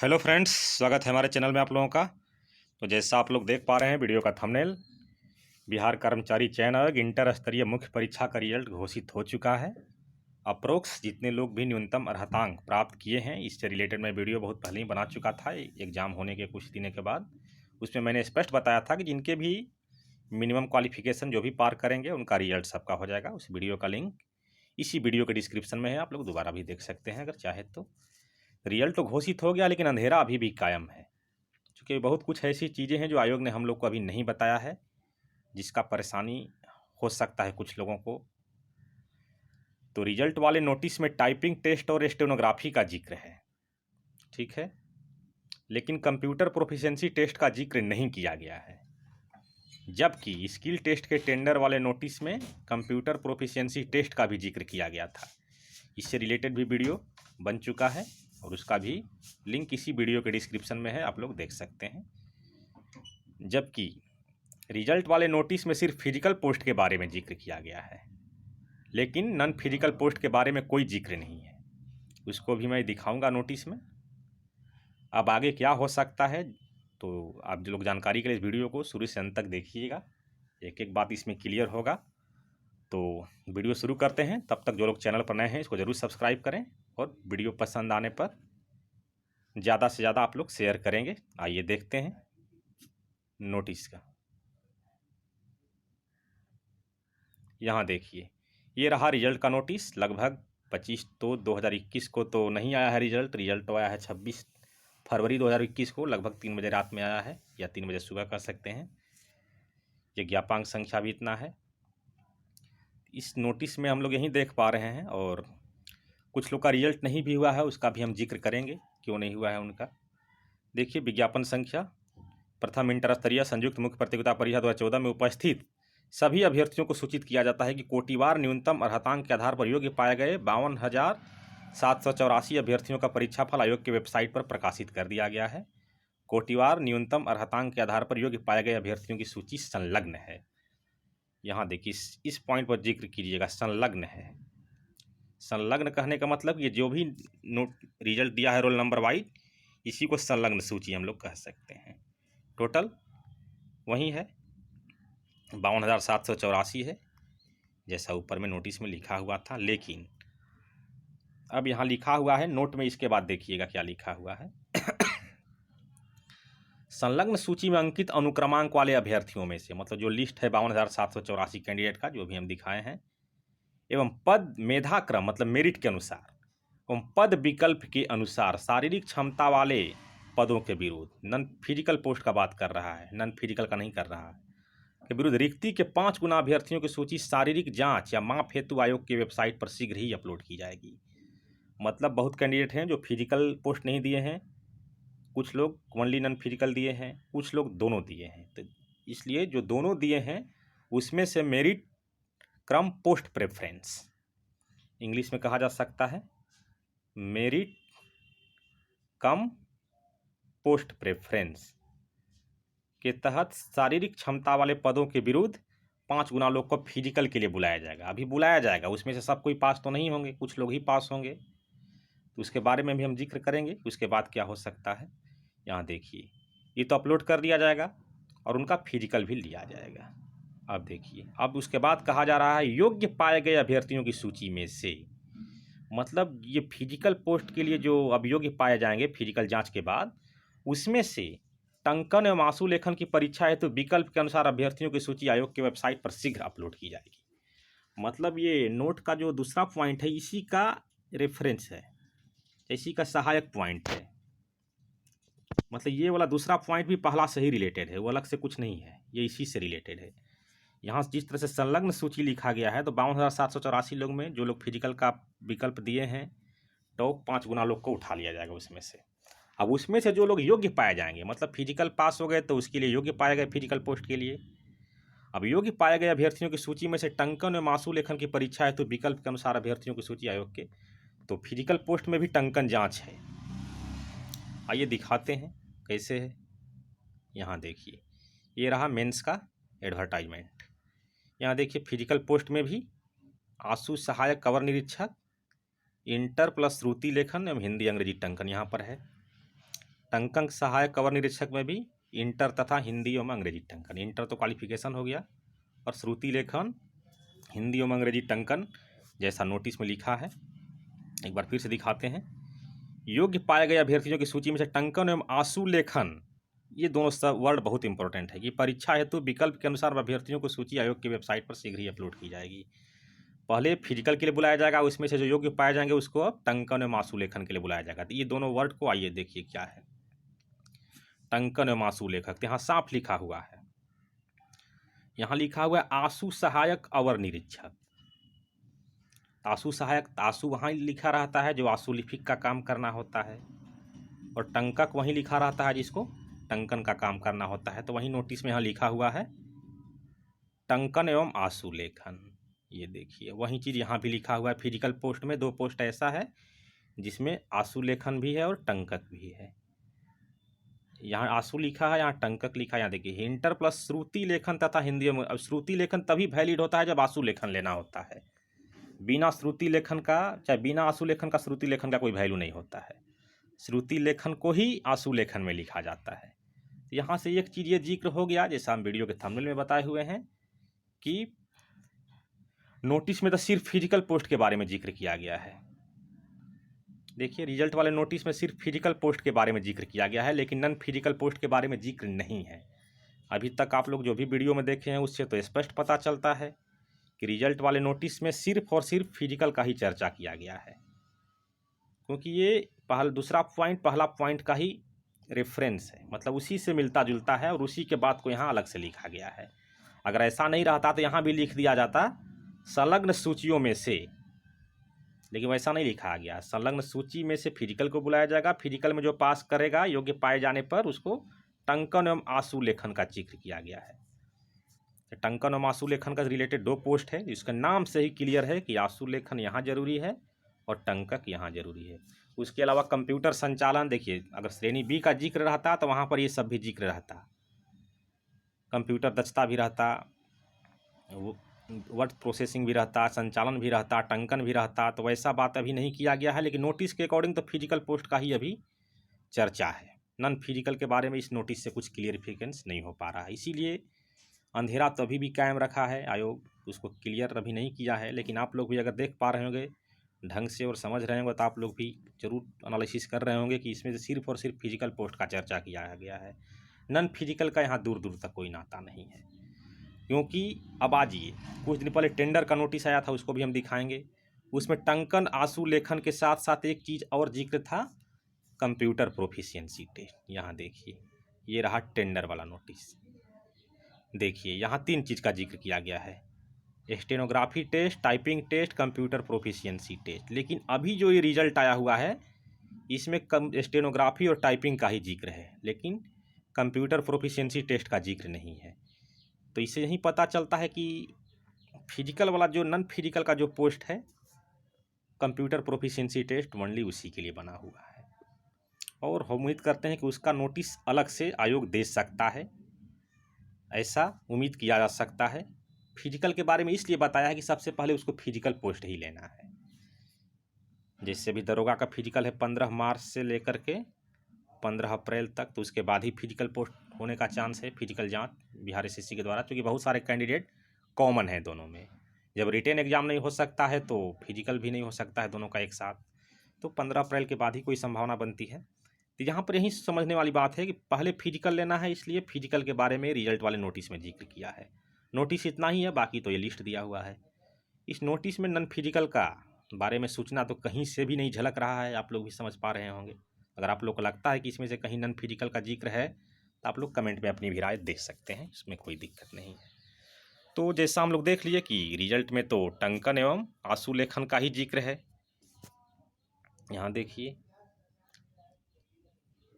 Hello friends, स्वागत है हमारे चैनल में आप लोगों का। तो जैसा आप लोग देख पा रहे हैं वीडियो का थंबनेल, बिहार कर्मचारी चयन आयोग इंटर स्तरीय मुख्य परीक्षा का रिजल्ट घोषित हो चुका है। अप्रोक्स जितने लोग भी न्यूनतम अर्हतांक प्राप्त किए हैं, इससे रिलेटेड मैं वीडियो बहुत पहले ही बना चुका था एग्जाम होने के कुछ दिनों के बाद। उसमें मैंने स्पष्ट बताया था कि जिनके भी मिनिमम क्वालिफिकेशन जो भी पार करेंगे उनका रिजल्ट सबका हो जाएगा। उस वीडियो का लिंक इसी वीडियो के डिस्क्रिप्शन में है, आप लोग दोबारा भी देख सकते हैं अगर चाहे तो। रिजल्ट तो घोषित हो गया, लेकिन अंधेरा अभी भी कायम है, क्योंकि बहुत कुछ ऐसी चीज़ें हैं जो आयोग ने हम लोग को अभी नहीं बताया है, जिसका परेशानी हो सकता है कुछ लोगों को। तो रिजल्ट वाले नोटिस में टाइपिंग टेस्ट और स्टेनोग्राफी का जिक्र है, ठीक है, लेकिन कंप्यूटर प्रोफिशिएंसी टेस्ट का जिक्र नहीं किया गया है। जबकि स्किल टेस्ट के टेंडर वाले नोटिस में कंप्यूटर प्रोफिशिएंसी टेस्ट का भी जिक्र किया गया था। इससे रिलेटेड भी वीडियो बन चुका है और उसका भी लिंक इसी वीडियो के डिस्क्रिप्शन में है, आप लोग देख सकते हैं। जबकि रिजल्ट वाले नोटिस में सिर्फ फिजिकल पोस्ट के बारे में जिक्र किया गया है, लेकिन नॉन फिजिकल पोस्ट के बारे में कोई जिक्र नहीं है। उसको भी मैं दिखाऊंगा नोटिस में। अब आगे क्या हो सकता है, तो आप जो लोग जानकारी के लिए इस वीडियो को शुरू से अंत तक देखिएगा, एक एक बात इसमें क्लियर होगा। तो वीडियो शुरू करते हैं। तब तक जो लोग चैनल पर नए हैं इसको ज़रूर सब्सक्राइब करें और वीडियो पसंद आने पर ज़्यादा से ज़्यादा आप लोग शेयर करेंगे। आइए देखते हैं नोटिस का। यहाँ देखिए, ये रहा रिजल्ट का नोटिस। लगभग 25 तो 2021 को तो नहीं आया है रिजल्ट तो आया है 26 फरवरी 2021 को, लगभग 3 बजे रात में आया है, या 3 बजे सुबह कर सकते हैं। ये ज्ञापांक संख्या भी इतना है। इस नोटिस में हम लोग यही देख पा रहे हैं, और कुछ लोग का रिजल्ट नहीं भी हुआ है, उसका भी हम जिक्र करेंगे क्यों नहीं हुआ है उनका। देखिए, विज्ञापन संख्या, प्रथम इंटर स्तरीय संयुक्त मुख्य प्रतियोगिता परीक्षा 2014 में उपस्थित सभी अभ्यर्थियों को सूचित किया जाता है कि कोटिवार न्यूनतम अर्हतांक के आधार पर योग्य पाए गए 52,784 अभ्यर्थियों का परीक्षाफल आयोग की वेबसाइट पर प्रकाशित कर दिया गया है। कोटिवार न्यूनतम अर्हतांक के आधार पर योग्य पाए गए अभ्यर्थियों की सूची संलग्न है। यहाँ देखिए, इस पॉइंट पर जिक्र कीजिएगा, संलग्न है। संलग्न कहने का मतलब ये जो भी नोट रिजल्ट दिया है रोल नंबर वाइज, इसी को संलग्न सूची हम लोग कह सकते हैं। टोटल वही है, 52,784 है, जैसा ऊपर में नोटिस में लिखा हुआ था। लेकिन अब यहाँ लिखा हुआ है नोट में, इसके बाद देखिएगा क्या लिखा हुआ है। संलग्न सूची में अंकित अनुक्रमांक वाले अभ्यर्थियों में से, मतलब जो लिस्ट है 52,784 कैंडिडेट का जो भी हम दिखाए हैं, एवं पद मेधा क्रम मतलब मेरिट के अनुसार एवं पद विकल्प के अनुसार शारीरिक क्षमता वाले पदों के विरुद्ध, नॉन फिजिकल पोस्ट का बात कर रहा है, नॉन फिजिकल का नहीं कर रहा है, के विरुद्ध रिक्ति के 5 गुना अभ्यर्थियों की सूची शारीरिक जांच या माप हेतु आयोग की वेबसाइट पर शीघ्र ही अपलोड की जाएगी। मतलब बहुत कैंडिडेट हैं जो फिजिकल पोस्ट नहीं दिए हैं, कुछ लोग ओनली नॉन फिजिकल दिए हैं, कुछ लोग दोनों दिए हैं। तो इसलिए जो दोनों दिए हैं उसमें से मेरिट क्रम पोस्ट प्रेफरेंस, इंग्लिश में कहा जा सकता है मेरिट कम पोस्ट प्रेफरेंस के तहत शारीरिक क्षमता वाले पदों के विरुद्ध 5 गुना लोग को फिजिकल के लिए बुलाया जाएगा। अभी बुलाया जाएगा, उसमें से सब कोई पास तो नहीं होंगे, कुछ लोग ही पास होंगे, तो उसके बारे में भी हम जिक्र करेंगे। उसके बाद क्या हो सकता है, यहाँ देखिए, ये तो अपलोड कर दिया जाएगा और उनका फिजिकल भी लिया जाएगा। अब देखिए, अब उसके बाद कहा जा रहा है योग्य पाए गए अभ्यर्थियों की सूची में से, मतलब ये फिजिकल पोस्ट के लिए जो अब योग्य पाए जाएंगे फिजिकल जांच के बाद, उसमें से टंकन एवं आंसू लेखन की परीक्षा हेतु विकल्प के अनुसार अभ्यर्थियों की सूची आयोग की वेबसाइट पर शीघ्र अपलोड की जाएगी। मतलब ये नोट का जो दूसरा पॉइंट है इसी का रेफरेंस है, इसी का सहायक पॉइंट है। मतलब ये वाला दूसरा पॉइंट भी पहला से ही रिलेटेड है, वो अलग से कुछ नहीं है, ये इसी से रिलेटेड है। यहाँ जिस तरह से संलग्न सूची लिखा गया है, तो 52,784 लोग में जो लोग फिजिकल का विकल्प दिए हैं, तो 5 गुना लोग को उठा लिया जाएगा उसमें से। अब उसमें से जो लोग योग्य पाए जाएंगे, मतलब फिजिकल पास हो गए तो उसके लिए योग्य पाए गए फिजिकल पोस्ट के लिए। अब योग्य पाए गए अभ्यर्थियों की सूची में से टंकन एवं आंसू लेखन की परीक्षा है तो विकल्प के अनुसार अभ्यर्थियों की सूची आयोग के, तो फिजिकल पोस्ट में भी टंकन जांच है। आइए दिखाते हैं कैसे है। यहाँ देखिए, ये रहा मेंस का एडवर्टाइजमेंट। यहाँ देखिए, फिजिकल पोस्ट में भी आंसू सहायक कवर निरीक्षक, इंटर प्लस श्रुति लेखन एवं हिंदी अंग्रेजी टंकन यहाँ पर है। टंकन सहायक अवर निरीक्षक में भी इंटर तथा हिंदी एवं अंग्रेजी टंकन, इंटर तो क्वालिफिकेशन हो गया, और श्रुति लेखन हिंदी एवं अंग्रेजी टंकन जैसा नोटिस में लिखा है। एक बार फिर से दिखाते हैं। योग्य पाए गए अभ्यर्थियों की सूची में से टंकन एवं आशु लेखन, ये दोनों सब वर्ड बहुत इंपॉर्टेंट है कि परीक्षा हेतु विकल्प के अनुसार अभ्यर्थियों को सूची आयोग की वेबसाइट पर शीघ्र ही अपलोड की जाएगी। पहले फिजिकल के लिए बुलाया जाएगा, उसमें से जो योग्य पाए जाएंगे उसको अब टंकन एवं आशु लेखन के लिए बुलाया जाएगा। तो ये दोनों वर्ड को आइए देखिए क्या है। टंकन एवं आशु लेखक, यहाँ साफ लिखा हुआ है, यहाँ लिखा हुआ है आशु सहायक अवर निरीक्षक। आशु सहायक, आशु वहाँ लिखा रहता है जो आशु लिपिक का काम करना होता है, और टंकक वहीं लिखा रहता है जिसको टंकन का काम करना होता है। तो वहीं नोटिस में यहाँ लिखा हुआ है टंकन एवं आशु लेखन। ये देखिए वही चीज़ यहाँ भी लिखा हुआ है। फिजिकल पोस्ट में 2 पोस्ट ऐसा है जिसमें आशु लेखन भी है और टंकक भी है। यहाँ आशु लिखा है, यहाँ टंकक लिखा है। यहाँ देखिए इंटर प्लस श्रुति लेखन तथा हिंदी में। अब श्रुति लेखन तभी वैलिड होता है जब आशु लेखन लेना होता है। बिना श्रुति लेखन का, चाहे बिना आशु लेखन का, श्रुति लेखन का कोई वैल्यू नहीं होता है। श्रुति लेखन को ही आशु लेखन में लिखा जाता है। यहाँ से एक चीज़ ये जिक्र हो गया, जैसा हम वीडियो के थंबनेल में बताए हुए हैं कि नोटिस में तो सिर्फ फिजिकल पोस्ट के बारे में जिक्र किया गया है। देखिए रिजल्ट वाले नोटिस में सिर्फ फिजिकल पोस्ट के बारे में जिक्र किया गया है, लेकिन नॉन फिजिकल पोस्ट के बारे में जिक्र नहीं है। अभी तक आप लोग जो भी वीडियो में देखे हैं उससे तो स्पष्ट पता चलता है कि रिजल्ट वाले नोटिस में सिर्फ और सिर्फ फिजिकल का ही चर्चा किया गया है, क्योंकि ये दूसरा पॉइंट पहला पॉइंट का ही रेफरेंस है, मतलब उसी से मिलता जुलता है और उसी के बाद को यहाँ अलग से लिखा गया है। अगर ऐसा नहीं रहता तो यहाँ भी लिख दिया जाता संलग्न सूचियों में से, लेकिन वैसा नहीं लिखा गया। संलग्न सूची में से फिजिकल को बुलाया जाएगा, फिजिकल में जो पास करेगा योग्य पाए जाने पर उसको टंकन एवं आशु लेखन का जिक्र किया गया है। टंकन एवं आशु लेखन का रिलेटेड 2 पोस्ट है, जिसका नाम से ही क्लियर है कि आशु लेखन यहाँ जरूरी है और टंकक यहाँ जरूरी है। उसके अलावा कंप्यूटर संचालन, देखिए अगर श्रेणी बी का जिक्र रहता तो वहाँ पर ये सब भी जिक्र रहता, कंप्यूटर दक्षता भी रहता, वर्ड प्रोसेसिंग भी रहता, संचालन भी रहता, टंकन भी रहता। तो वैसा बात अभी नहीं किया गया है, लेकिन नोटिस के अकॉर्डिंग तो फिजिकल पोस्ट का ही अभी चर्चा है। नॉन फिजिकल के बारे में इस नोटिस से कुछ क्लियरिफिकेंस नहीं हो पा रहा है, इसीलिए अंधेरा तो अभी भी कायम रखा है आयोग, उसको क्लियर अभी नहीं किया है। लेकिन आप लोग भी अगर देख पा रहे होंगे ढंग से और समझ रहे होंगे तो आप लोग भी जरूर एनालिसिस कर रहे होंगे कि इसमें से सिर्फ और सिर्फ फिजिकल पोस्ट का चर्चा किया गया है। नॉन फिजिकल का यहाँ दूर दूर तक कोई नाता नहीं है, क्योंकि अब आजिए कुछ दिन पहले टेंडर का नोटिस आया था, उसको भी हम दिखाएंगे। उसमें टंकन आशु लेखन के साथ साथ एक चीज़ और जिक्र था, कंप्यूटर प्रोफिशिएंसी टेस्ट। यहाँ देखिए ये रहा टेंडर वाला नोटिस, देखिए यहाँ 3 चीज़ का जिक्र किया गया है, stenography test, typing test, computer proficiency test. लेकिन अभी जो ये रिजल्ट आया हुआ है इसमें स्टेनोग्राफी और टाइपिंग का ही जिक्र है, लेकिन कंप्यूटर प्रोफिशिएंसी टेस्ट का जिक्र नहीं है। तो इससे यही पता चलता है कि फिजिकल वाला जो नॉन फिजिकल का जो पोस्ट है कंप्यूटर प्रोफिशिएंसी टेस्ट ओनली उसी के लिए बना हुआ है, और हम उम्मीद करते हैं कि उसका नोटिस अलग से आयोग दे सकता है, ऐसा उम्मीद किया जा सकता है। फिजिकल के बारे में इसलिए बताया है कि सबसे पहले उसको फिजिकल पोस्ट ही लेना है। जैसे भी दरोगा का फिजिकल है 15 मार्च से लेकर के 15 अप्रैल तक, तो उसके बाद ही फिजिकल पोस्ट होने का चांस है, फिजिकल जांच बिहार एसएससी के द्वारा, क्योंकि बहुत सारे कैंडिडेट कॉमन है दोनों में। जब रिटेन एग्जाम नहीं हो सकता है तो फिजिकल भी नहीं हो सकता है दोनों का एक साथ, तो 15 अप्रैल के बाद ही कोई संभावना बनती है। तो यहाँ पर यही समझने वाली बात है कि पहले फिजिकल लेना है, इसलिए फिजिकल के बारे में रिजल्ट वाले नोटिस में जिक्र किया है। नोटिस इतना ही है, बाकी तो ये लिस्ट दिया हुआ है। इस नोटिस में नॉन फिजिकल का बारे में सूचना तो कहीं से भी नहीं झलक रहा है, आप लोग भी समझ पा रहे होंगे। अगर आप लोग को लगता है कि इसमें से कहीं नॉन फिजिकल का जिक्र है तो आप लोग कमेंट में अपनी भी राय दे सकते हैं, इसमें कोई दिक्कत नहीं है। तो जैसा हम लोग देख लिए कि रिजल्ट में तो टंकन एवं आशु लेखन का ही जिक्र है। यहाँ देखिए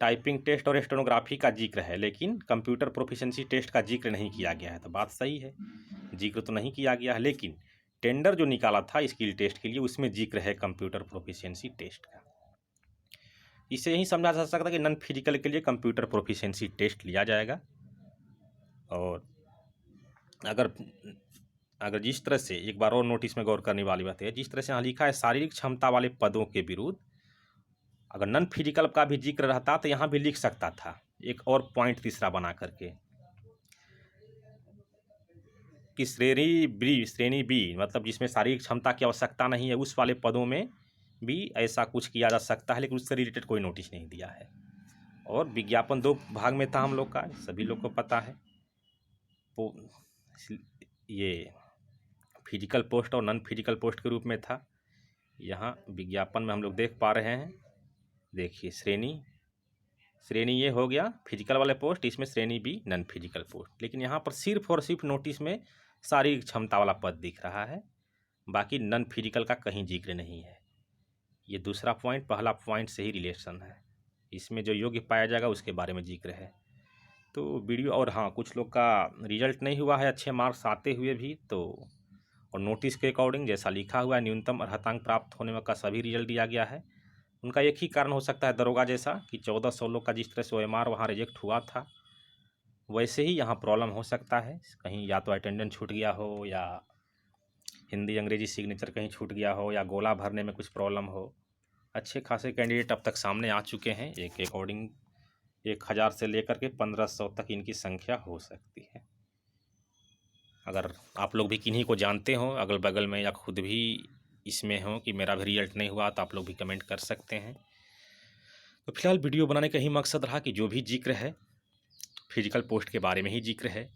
टाइपिंग टेस्ट और स्टेनोग्राफी का जिक्र है, लेकिन कंप्यूटर प्रोफिशिएंसी टेस्ट का जिक्र नहीं किया गया है। तो बात सही है, जिक्र तो नहीं किया गया है, लेकिन टेंडर जो निकाला था स्किल टेस्ट के लिए उसमें जिक्र है कंप्यूटर प्रोफिशिएंसी टेस्ट का। इसे यही समझा जा सकता है कि नॉन फिजिकल के लिए कंप्यूटर प्रोफिशिएंसी टेस्ट लिया जाएगा। और अगर जिस तरह से एक बार और नोटिस में गौर करने वाली बात है, जिस तरह से यहाँ लिखा है शारीरिक क्षमता वाले पदों के विरुद्ध अगर नॉन फिजिकल का भी जिक्र रहता तो यहाँ भी लिख सकता था एक और पॉइंट तीसरा बना करके कि श्रेणी बी मतलब जिसमें शारीरिक क्षमता की आवश्यकता नहीं है उस वाले पदों में भी ऐसा कुछ किया जा सकता है, लेकिन उससे रिलेटेड कोई नोटिस नहीं दिया है। और विज्ञापन 2 भाग में था हम लोग का, सभी लोग को पता है। तो ये फिजिकल पोस्ट और नॉन फिजिकल पोस्ट के रूप में था। यहाँ विज्ञापन में हम लोग देख पा रहे हैं, देखिए श्रेणी ये हो गया फिजिकल वाले पोस्ट, इसमें श्रेणी बी नॉन फिजिकल पोस्ट। लेकिन यहाँ पर सिर्फ और सिर्फ नोटिस में शारीरिक क्षमता वाला पद दिख रहा है, बाकी नॉन फिजिकल का कहीं जिक्र नहीं है। ये दूसरा पॉइंट पहला पॉइंट से ही रिलेशन है, इसमें जो योग्य पाया जाएगा उसके बारे में जिक्र है। तो वीडियो और हाँ, कुछ लोग का रिजल्ट नहीं हुआ है अच्छे मार्क्स आते हुए भी, तो और नोटिस के अकॉर्डिंग जैसा लिखा हुआ है न्यूनतम अर्हतांक प्राप्त होने का सभी रिजल्ट दिया गया है। उनका एक ही कारण हो सकता है दरोगा जैसा कि 1400 लोग का जिस तरह से OMR वहाँ रिजेक्ट हुआ था, वैसे ही यहाँ प्रॉब्लम हो सकता है। कहीं या तो अटेंडेंस छूट गया हो, या हिंदी अंग्रेजी सिग्नेचर कहीं छूट गया हो, या गोला भरने में कुछ प्रॉब्लम हो। अच्छे खासे कैंडिडेट अब तक सामने आ चुके हैं, एक अकॉर्डिंग 1000 से लेकर के 1500 तक इनकी संख्या हो सकती है। अगर आप लोग भी किन्हीं को जानते हो अगल बगल में, या खुद भी इसमें हो कि मेरा भी रिजल्ट नहीं हुआ, तो आप लोग भी कमेंट कर सकते हैं। तो फिलहाल वीडियो बनाने का ही मकसद रहा कि जो भी जिक्र है फिजिकल पोस्ट के बारे में ही जिक्र है।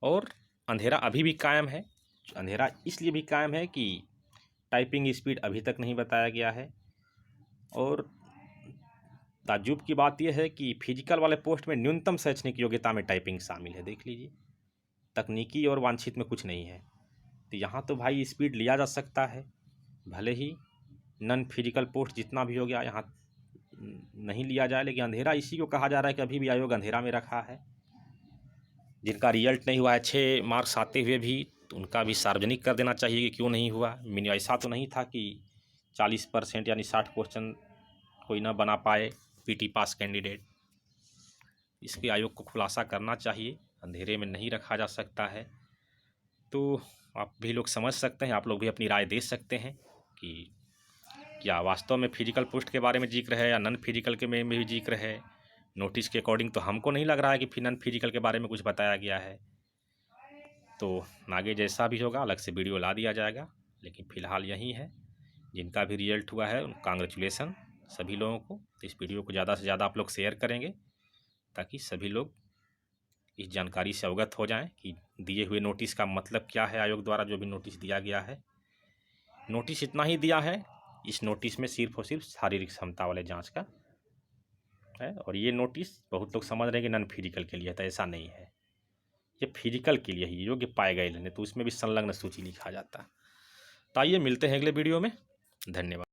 और अंधेरा अभी भी कायम है। अंधेरा इसलिए भी कायम है कि टाइपिंग स्पीड अभी तक नहीं बताया गया है। और ताज्जुब की बात यह है कि फिजिकल वाले पोस्ट में न्यूनतम शैक्षणिक योग्यता में टाइपिंग शामिल है। देख लीजिए, तकनीकी और वांछित में कुछ नहीं है। तो यहाँ तो भाई स्पीड लिया जा सकता है, भले ही नॉन फिजिकल पोस्ट जितना भी हो गया यहाँ नहीं लिया जाए, लेकिन अंधेरा इसी को कहा जा रहा है कि अभी भी आयोग अंधेरा में रखा है। जिनका रिजल्ट नहीं हुआ है 6 मार्क्स आते हुए भी, तो उनका भी सार्वजनिक कर देना चाहिए कि क्यों नहीं हुआ। ऐसा तो नहीं था कि 40% यानी 60 क्वेश्चन कोई ना बना पाए PT पास कैंडिडेट। इसके आयोग को खुलासा करना चाहिए, अंधेरे में नहीं रखा जा सकता है। तो आप भी लोग समझ सकते हैं, आप लोग भी अपनी राय दे सकते हैं कि क्या वास्तव में फिजिकल पोस्ट के बारे में जिक्र है या नॉन फिजिकल के में भी जिक्र है। नोटिस के अकॉर्डिंग तो हमको नहीं लग रहा है कि नॉन फिजिकल के बारे में कुछ बताया गया है। तो आगे जैसा भी होगा अलग से वीडियो ला दिया जाएगा, लेकिन फ़िलहाल यही है। जिनका भी रिजल्ट हुआ है कांग्रेचुलेसन सभी लोगों को। तो इस वीडियो को ज़्यादा से ज़्यादा आप लोग शेयर करेंगे, ताकि सभी लोग इस जानकारी से अवगत हो जाएं कि दिए हुए नोटिस का मतलब क्या है। आयोग द्वारा जो भी नोटिस दिया गया है, नोटिस इतना ही दिया है, इस नोटिस में सिर्फ और सिर्फ शारीरिक क्षमता वाले जांच का है। और ये नोटिस बहुत लोग समझ रहे हैं कि नॉन फिजिकल के लिए, तो ऐसा नहीं है, ये फिजिकल के लिए ही योग्य पाए गए लेने, तो उसमें भी संलग्न सूची लिखा जाता है। तो आइए मिलते हैं अगले वीडियो में, धन्यवाद।